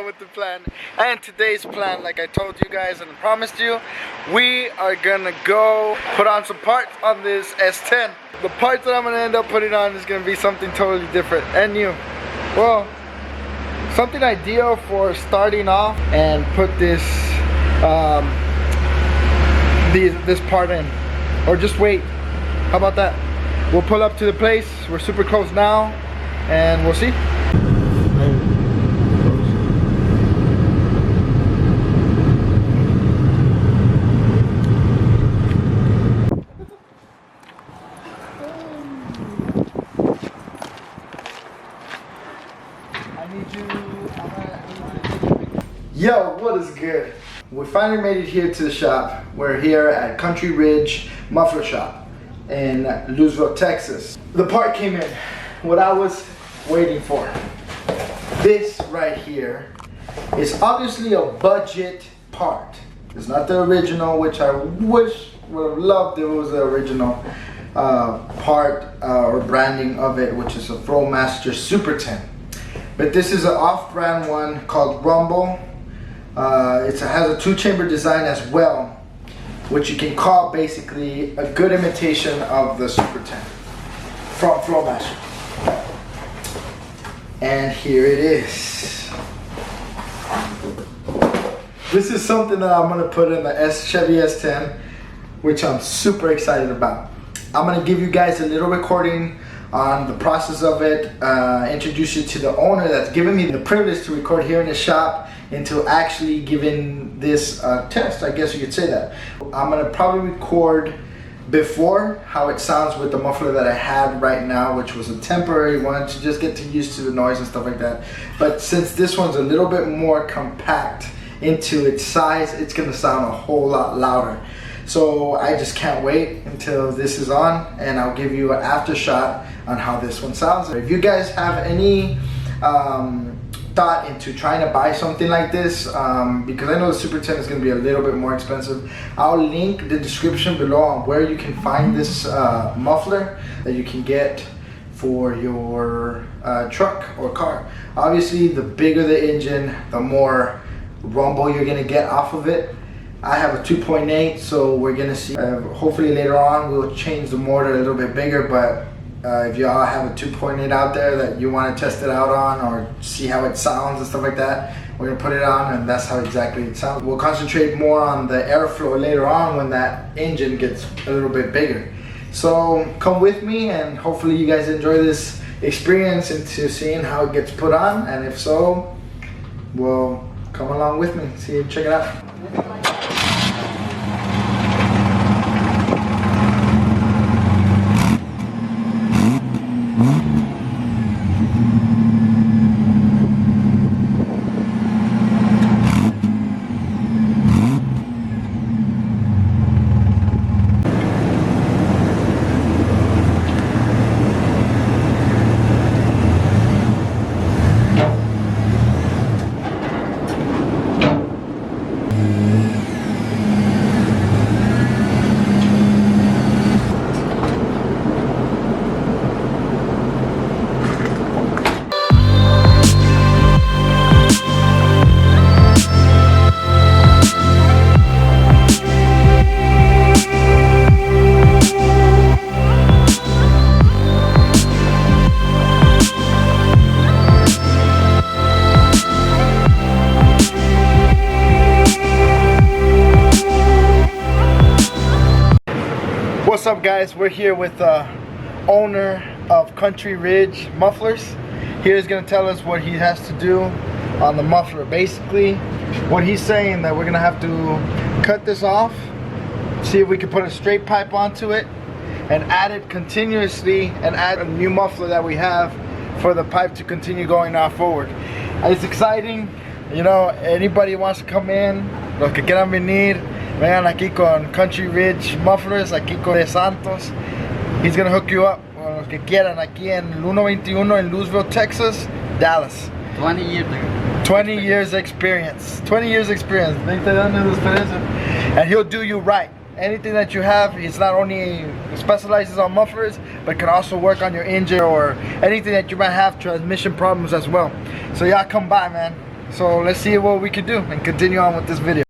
with the plan. And today's plan, like I told you guys and promised you, we are gonna go put on some parts on this S10. The parts that I'm gonna end up putting on is gonna be something totally different and new. Well, something ideal for starting off and put this this part in, or just wait. How about that? We'll pull up to the place. We're super close now, and we'll see. Yo, what is good? We finally made it here to the shop. We're here at Country Ridge Muffler Shop in Lewisville, Texas. The part came in. What I was waiting for. This right here is obviously a budget part. It's not the original, which I wish would have loved if it was the original part or branding of it, which is a Flowmaster Super 10. But this is an off-brand one called Rumble. It has a 2-chamber design as well, which you can call basically a good imitation of the Super 10 from Flowmaster. And here it is. This is something that I'm gonna put in the Chevy S10, which I'm super excited about. I'm gonna give you guys a little recording on the process of it, introduce you to the owner that's given me the privilege to record here in the shop, into actually giving this test, I guess you could say that. I'm gonna probably record before how it sounds with the muffler that I had right now, which was a temporary one to just get used to the noise and stuff like that. But since this one's a little bit more compact into its size, it's gonna sound a whole lot louder. So I just can't wait until this is on, and I'll give you an after shot on how this one sounds. If you guys have any thought into trying to buy something like this, because I know the Super 10 is going to be a little bit more expensive, I'll link the description below on where you can find this muffler that you can get for your truck or car. Obviously, the bigger the engine, the more rumble you're going to get off of it. I have a 2.8, so we're going to see. Hopefully later on we'll change the motor a little bit bigger, but if y'all have a 2.8 out there that you want to test it out on or see how it sounds and stuff like that, we're going to put it on, and that's how exactly it sounds. We'll concentrate more on the airflow later on when that engine gets a little bit bigger. So come with me, and hopefully you guys enjoy this experience into seeing how it gets put on, and if so, well, come along with me. See, check it out. What's up, guys? We're here with the owner of Country Ridge Mufflers. He's gonna tell us what he has to do on the muffler. Basically, what he's saying that we're gonna have to cut this off, see if we can put a straight pipe onto it, and add it continuously, and add a new muffler that we have for the pipe to continue going now forward. It's exciting. You know, anybody wants to come in, los que quieran venir, vengan aquí con Country Ridge Mufflers, aquí con De Santos. He's gonna hook you up, con los que quieran, aquí en el 121 in Lewisville, Texas, Dallas. 20 years ago. 20 years experience. 20 years experience. 20 años de experiencia. And he'll do you right. Anything that you have, he's not only specializes on mufflers, but can also work on your engine or anything that you might have, transmission problems as well. So y'all come by, man. So let's see what we can do and continue on with this video.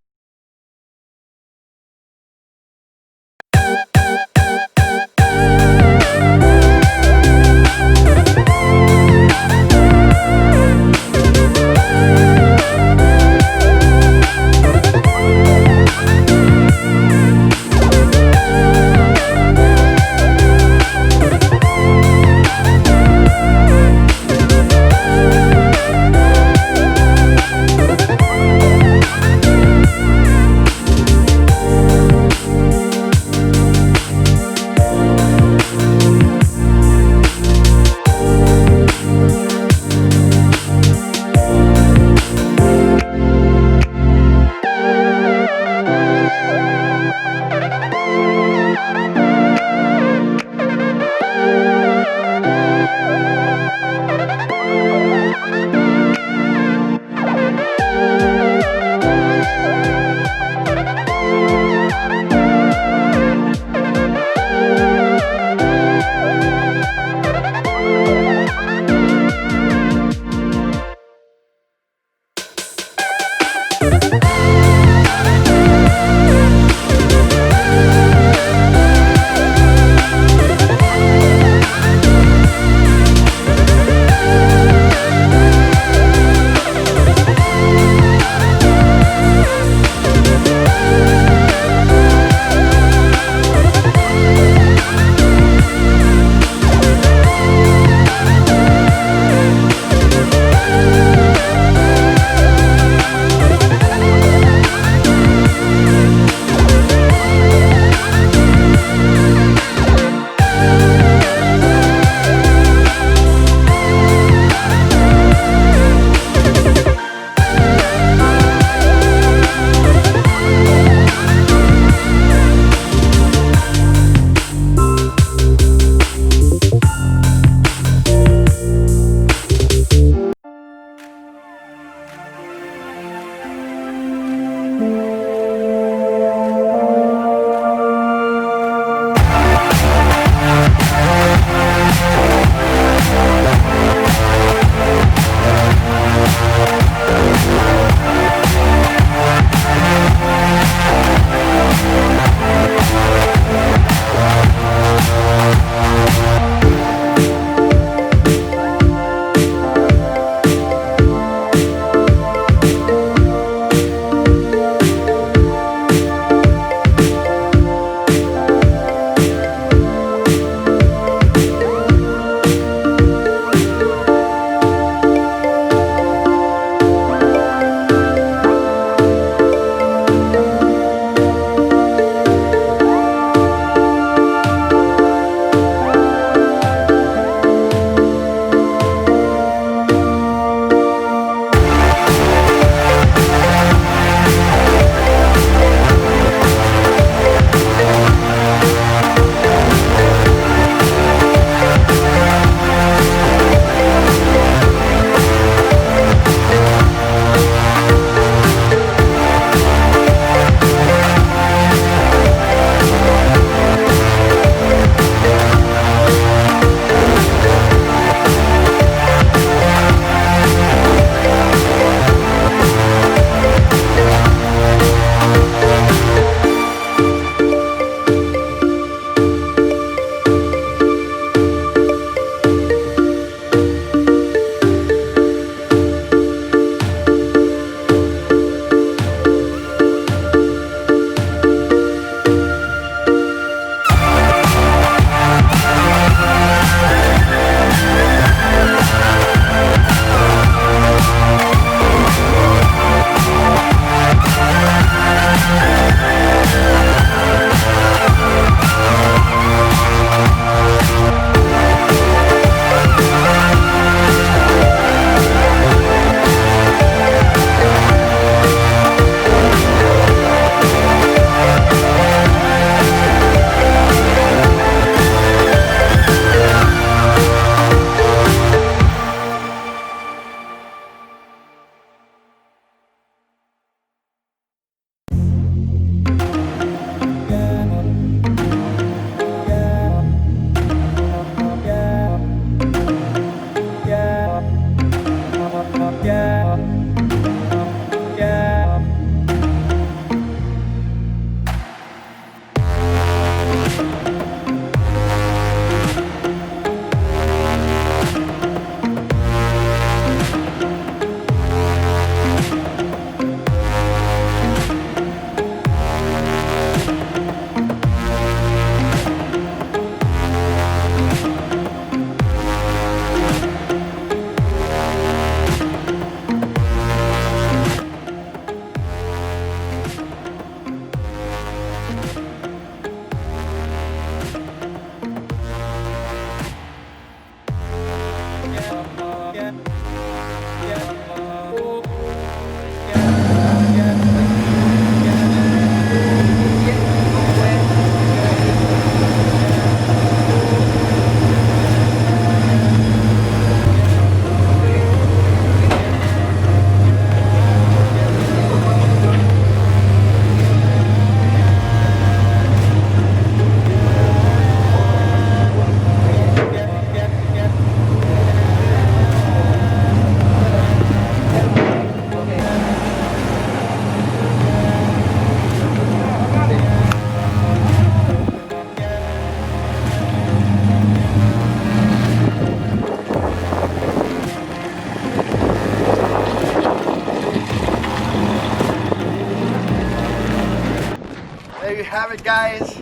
have it, guys.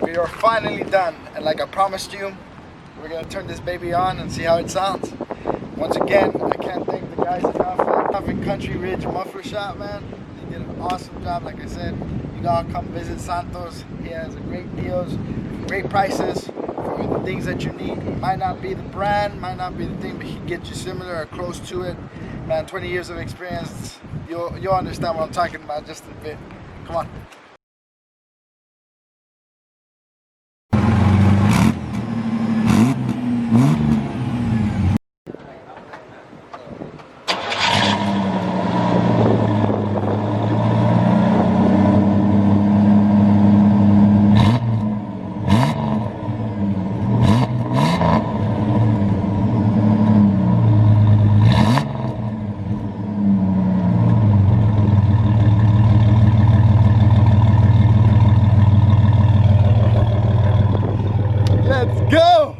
We are finally done, and like I promised you, we're gonna turn this baby on and see how it sounds. Once again, I can't thank the guys enough in Country Ridge Muffler Shop, man. They did an awesome job. Like I said, you gotta come visit Santos. He has great deals, great prices for the things that you need. It might not be the brand, might not be the thing, but he gets you similar or close to it. Man, 20 years of experience. You'll understand what I'm talking about just a bit. Come on. Let's go!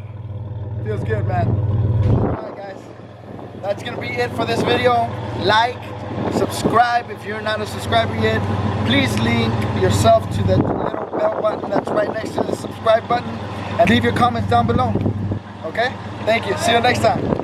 Feels good, man. Alright, guys. That's gonna be it for this video. Like, subscribe if you're not a subscriber yet. Please link yourself to the little bell button that's right next to the subscribe button. And leave your comments down below. Okay? Thank you. See you next time.